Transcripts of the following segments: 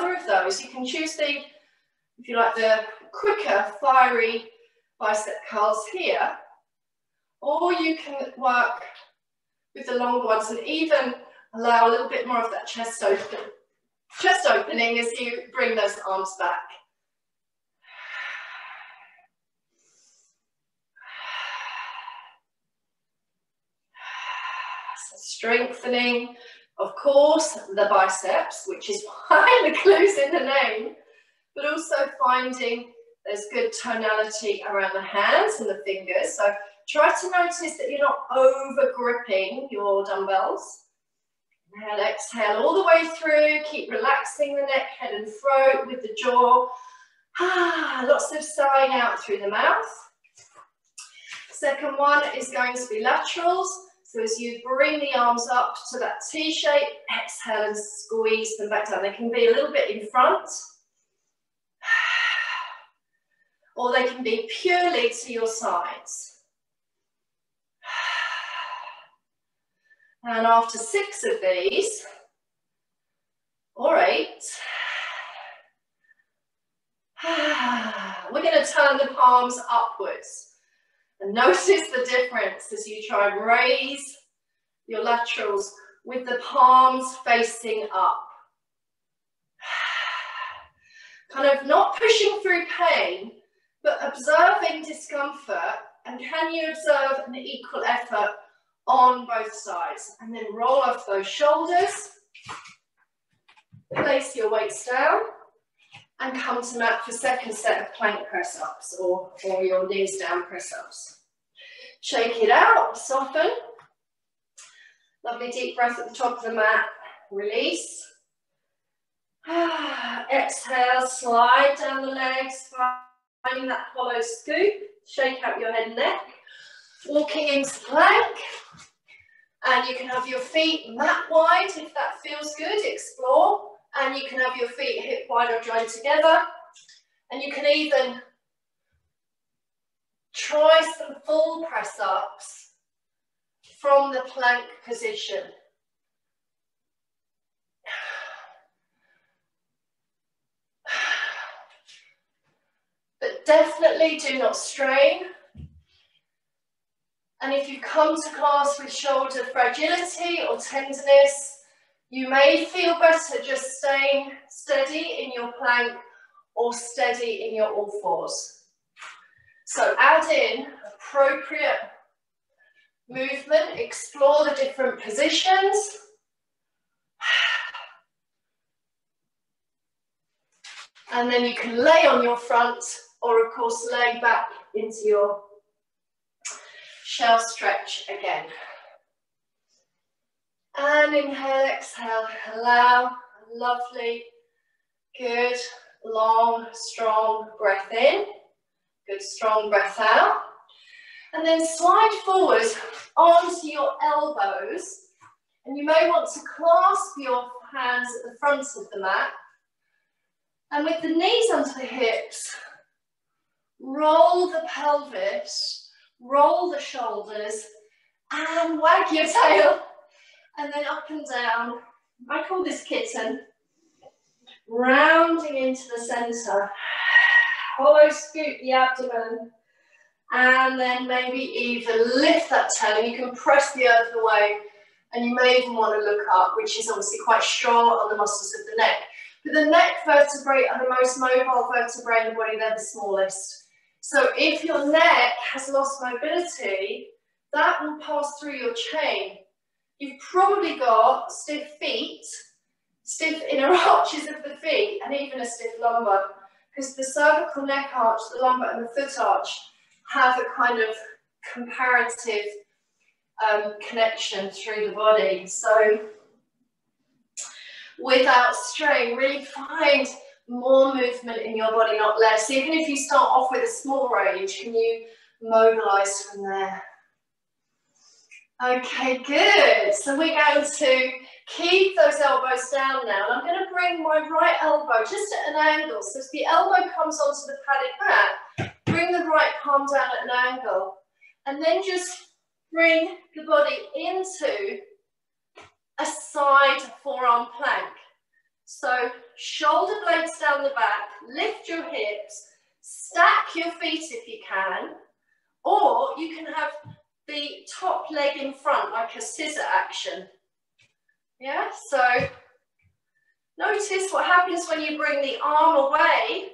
either of those. You can choose the, if you like, the quicker, fiery bicep curls here, or you can work with the longer ones and even allow a little bit more of that chest opening as you bring those arms back. So strengthening, of course, the biceps, which is why the clue's in the name, but also finding there's good tonality around the hands and the fingers. So try to notice that you're not over gripping your dumbbells. Inhale, exhale all the way through. Keep relaxing the neck, head and throat with the jaw. Lots of sighing out through the mouth. Second one is going to be laterals. So as you bring the arms up to that T shape, exhale and squeeze them back down. They can be a little bit in front, or they can be purely to your sides. And after 6 of these, or 8, we're going to turn the palms upwards. And notice the difference as you try and raise your laterals with the palms facing up. Kind of not pushing through pain, but observing discomfort, and can you observe an equal effort on both sides? And then roll off those shoulders, place your weights down, and come to mat for second set of plank press-ups or your knees down press-ups. Shake it out, soften. Lovely deep breath at the top of the mat, release. Exhale, slide down the legs, finding that hollow scoop. Shake out your head and neck. Walking into plank. And you can have your feet mat wide if that feels good, explore. And you can have your feet hip wide or joined together. And you can even try some full press ups from the plank position. But definitely do not strain. And if you come to class with shoulder fragility or tenderness, you may feel better just staying steady in your plank or steady in your Allfours. So add in appropriate movement, explore the different positions. And then you can lay on your front or of course lay back into your shell stretch again. And inhale, exhale, allow a lovely, good, long, strong breath in. Good, strong breath out. And then slide forward onto your elbows. And you may want to clasp your hands at the front of the mat. And with the knees under the hips, roll the pelvis, roll the shoulders, and wag your tail. And then up and down. I call this kitten. Rounding into the center. Hollow scoop the abdomen. And then maybe even lift that tail. And you can press the earth away. And you may even want to look up, which is obviously quite strong on the muscles of the neck. But the neck vertebrae are the most mobile vertebrae in the body. They're the smallest. So if your neck has lost mobility, that will pass through your chain. You've probably got stiff feet, stiff inner arches of the feet, and even a stiff lumbar, because the cervical neck arch, the lumbar and the foot arch have a kind of comparative connection through the body. So without strain, really find more movement in your body, not less. Even if you start off with a small range, can you mobilize from there? Okay, good. So we're going to keep those elbows down now. And I'm going to bring my right elbow just at an angle. So as the elbow comes onto the padded mat, bring the right palm down at an angle. And then just bring the body into a side forearm plank. So shoulder blades down the back, lift your hips, stack your feet if you can, or you can have the top leg in front like a scissor action. Yeah, so notice what happens when you bring the arm away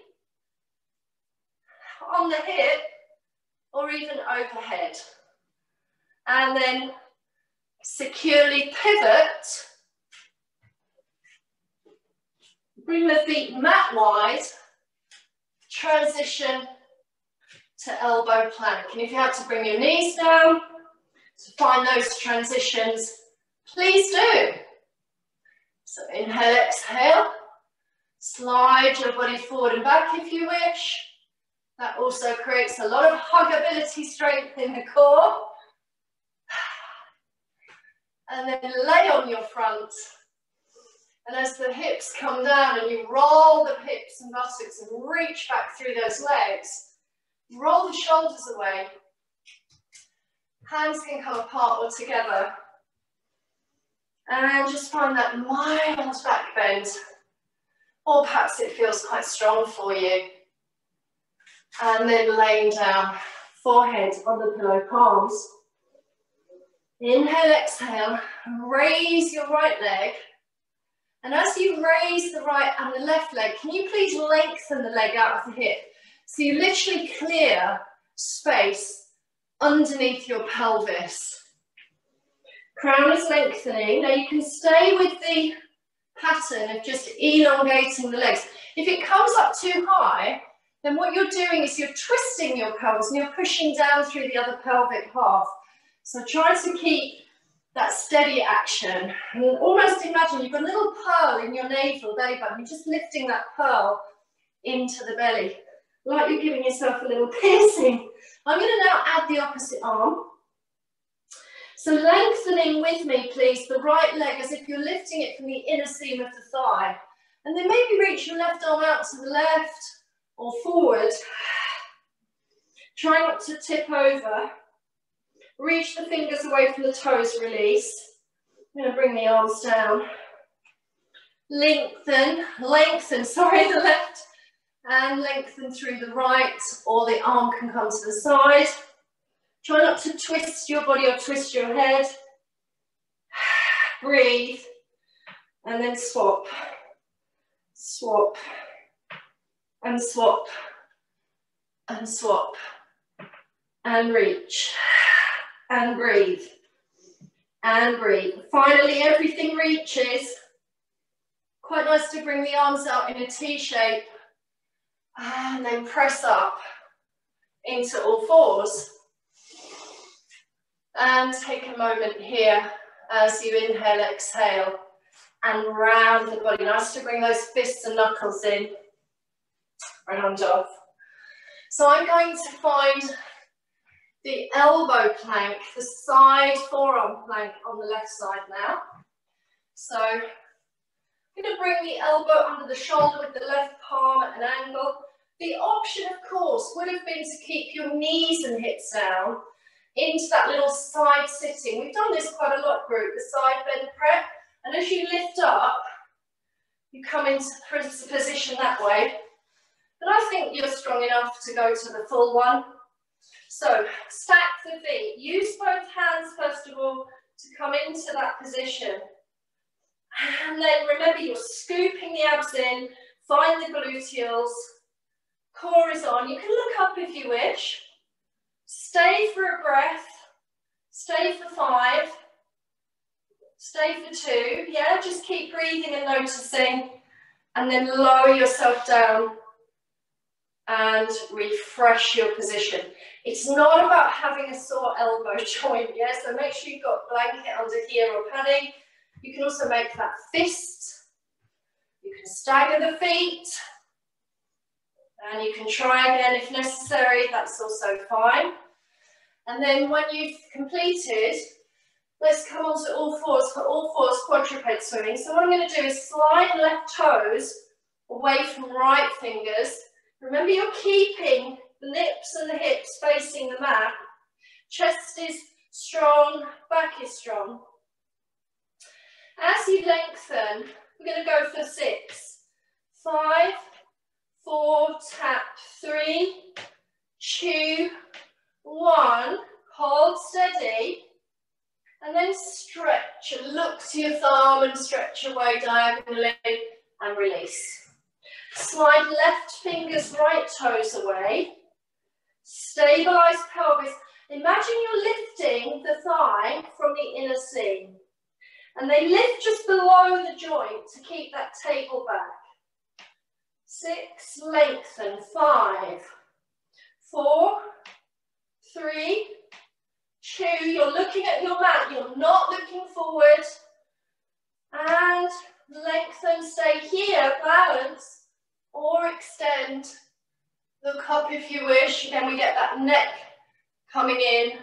on the hip or even overhead. And then securely pivot. Bring the feet mat wide, transition to elbow plank. And if you have to bring your knees down to find those transitions, please do. So inhale, exhale, slide your body forward and back if you wish. That also creates a lot of huggability strength in the core. And then lay on your front. And as the hips come down and you roll the hips and buttocks and reach back through those legs, roll the shoulders away. Hands can come apart or together. And just find that mild back bend. Or perhaps it feels quite strong for you. And then laying down, forehead on the pillow, palms. Inhale, exhale, raise your right leg. And as you raise the right and the left leg, can you please lengthen the leg out of the hip? So you literally clear space underneath your pelvis. Crown is lengthening. Now you can stay with the pattern of just elongating the legs. If it comes up too high, then what you're doing is you're twisting your pelvis and you're pushing down through the other pelvic half. So try to keep that steady action. And almost imagine you've got a little pearl in your navel, belly button. You're just lifting that pearl into the belly, like you're giving yourself a little piercing. I'm going to now add the opposite arm. So lengthening with me, please, the right leg as if you're lifting it from the inner seam of the thigh. And then maybe reach your left arm out to the left or forward. Try not to tip over. Reach the fingers away from the toes, release. I'm going to bring the arms down. Lengthen the left, and lengthen through the right, or the arm can come to the side. Try not to twist your body or twist your head. Breathe, and then swap. Swap, and swap, and swap, and reach. And breathe, and breathe. Finally, everything reaches. Quite nice to bring the arms out in a T shape, and then press up into all fours. And take a moment here as you inhale, exhale, and round the body. Nice to bring those fists and knuckles in, round off. So I'm going to find the elbow plank, the side forearm plank on the left side now. So I'm going to bring the elbow under the shoulder with the left palm at an angle. The option, of course, would have been to keep your knees and hips down into that little side sitting. We've done this quite a lot, group, the side bend prep. And as you lift up, you come into position that way. But I think you're strong enough to go to the full one. So stack the feet. Use both hands, first of all, to come into that position. And then remember, you're scooping the abs in, find the gluteals, core is on. You can look up if you wish. Stay for a breath, stay for 5, stay for 2. Yeah, just keep breathing and noticing, and then lower yourself down and refresh your position. It's not about having a sore elbow joint, yeah? So make sure you've got a blanket under here or padding. You can also make that fist. You can stagger the feet. And you can try again if necessary, that's also fine. And then when you've completed, let's come on to all fours for all fours quadruped swimming. So what I'm going to do is slide left toes away from right fingers. Remember, you're keeping the nips and the hips facing the mat. Chest is strong, back is strong. As you lengthen, We're going to go for 6. 5, 4, tap, 3, 2, 1. Hold steady. And then stretch and look to your thumb and stretch away diagonally and release. Slide left fingers, right toes away. Stabilize pelvis. Imagine you're lifting the thigh from the inner seam. And they lift just below the joint to keep that table back. 6, lengthen. 5, 4, 3, 2, you're looking at your mat, you're not looking forward. And lengthen, stay here, balance, or extend. Look up if you wish. Again, we get that neck coming in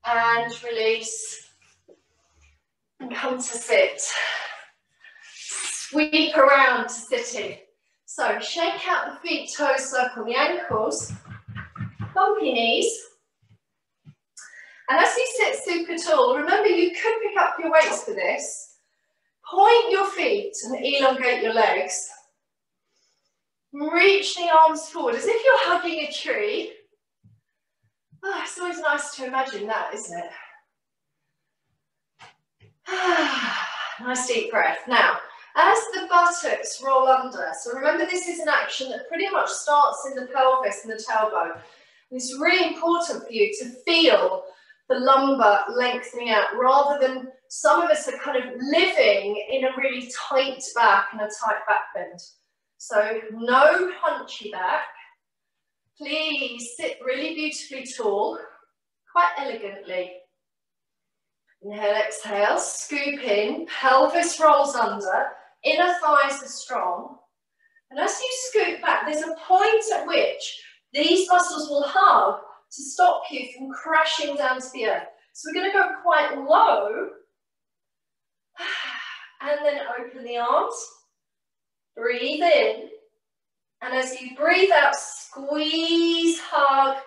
and release. And come to sit. Sweep around to sitting. So shake out the feet, toes circle the ankles. Bumpy knees. And as you sit super tall, remember you could pick up your weights for this. Point your feet and elongate your legs. Reach the arms forward as if you're hugging a tree. Oh, it's always nice to imagine that, isn't it? Nice deep breath. Now, as the buttocks roll under, so remember this is an action that pretty much starts in the pelvis and the tailbone. It's really important for you to feel the lumbar lengthening out rather than some of us are kind of living in a really tight back and a tight back bend. So no punchy back. Please sit really beautifully tall, quite elegantly. Inhale, exhale, scoop in, pelvis rolls under, inner thighs are strong. And as you scoop back, there's a point at which these muscles will hug to stop you from crashing down to the earth. So we're going to go quite low. And then open the arms. Breathe in. And as you breathe out, squeeze, hug,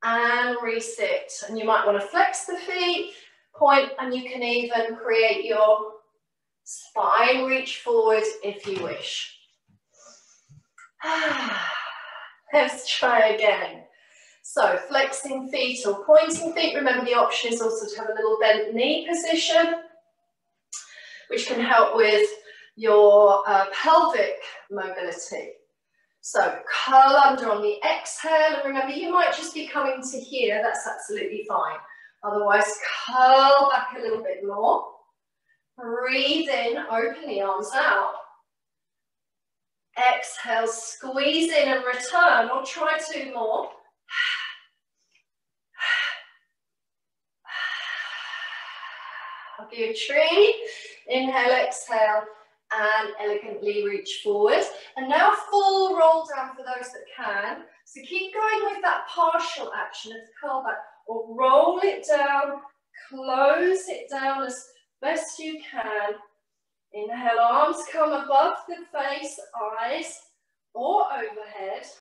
and resit. And you might want to flex the feet, point, and you can even create your spine reach forward if you wish. Let's try again. So flexing feet or pointing feet. Remember the option is also to have a little bent knee position, which can help with your pelvic mobility. So curl under on the exhale, and remember you might just be coming to here, that's absolutely fine. Otherwise curl back a little bit more. Breathe in, open the arms out. Exhale, squeeze in and return, or try 2 more. Hug your tree. Inhale, exhale, and elegantly reach forward. And now full roll down for those that can. So keep going with that partial action of curl back, or roll it down, close it down as best you can. Inhale, arms come above the face, eyes, or overhead.